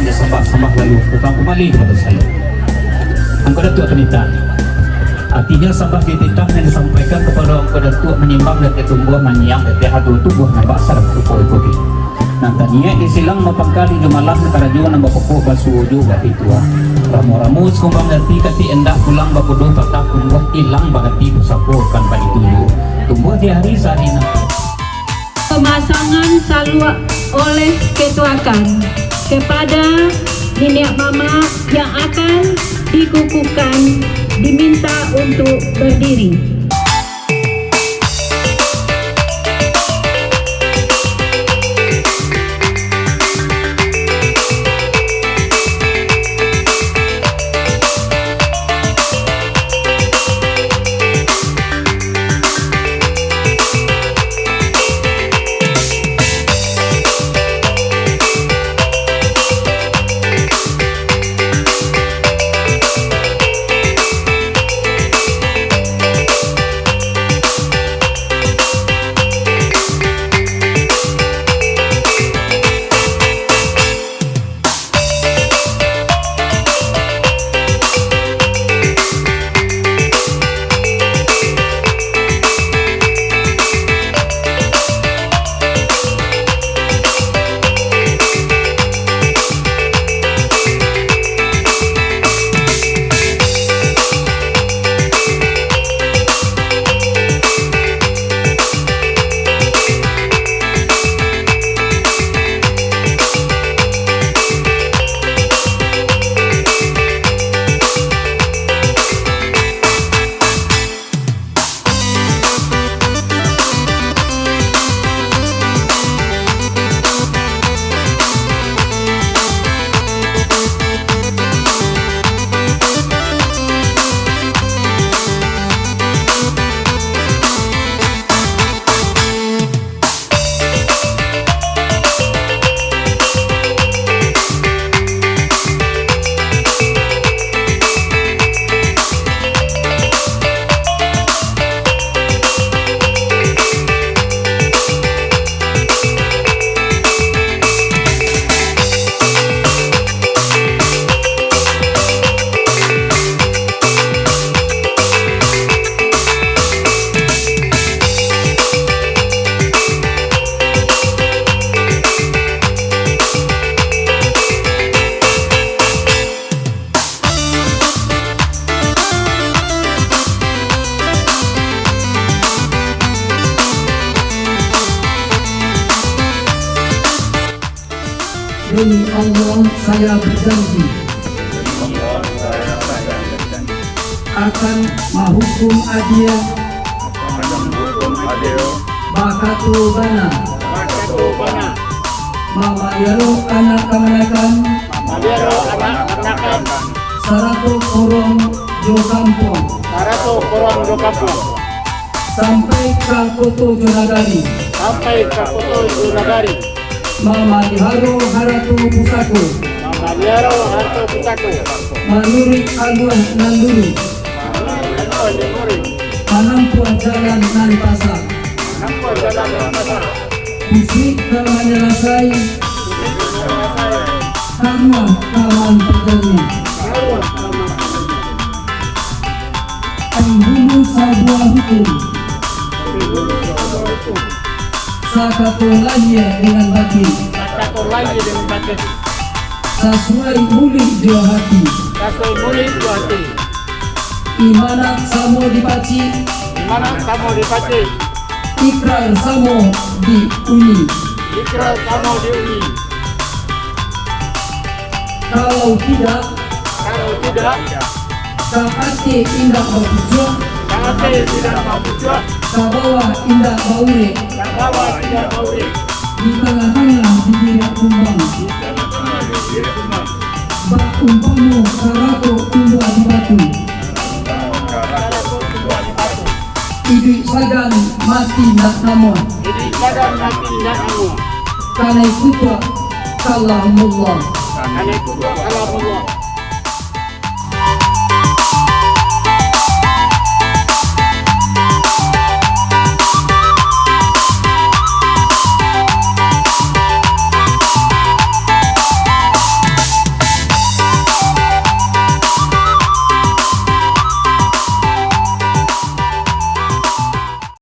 dia sembah lalu bukan kembali kepada saya. Engkau Datuk Penita, artinya sembah dititah yang disampaikan kepada Engkau Datuk menimbang dan tumbuh menyiang dan hadu tubuh nampak sarap tubuh-tubuh. Nantinya isilang mapangkali jumalah negara juga nambah pokok basuh juga itu. Ramu-ramu sekumbang nanti kati endah pulang bakudoh patah kumbuh hilang bagati bersapurkan bagi tubuh. Tumbuh di hari sarina. Pemasangan salwa oleh ketuakan kepada nenek mama yang akan dikukuhkan diminta untuk berdiri. Demi Allah saya berjanji akan menghukum adil bakatu bana mama yaro anak kemanakan saratu korong jo kampung sampai ke Koto Jonagari Mama Diharu Haratu Pusako Manuri Agung Nanduri Manampuan Jalan Nanpasa Bisik menyelesai karena kawan pekerja Penghulu sebuah hukum Sakato lahir dengan batin Sesuai mulih jua hati Imanat samo dipaci Ikrar samo diuni Kalau tidak Kakate indah berpujuk Kabawa indah baure di tengah-tengah diberi kumbang bak umpamu karato tumbuh di batu Ibi sagan mati nak namun Kanai kutua kalamullah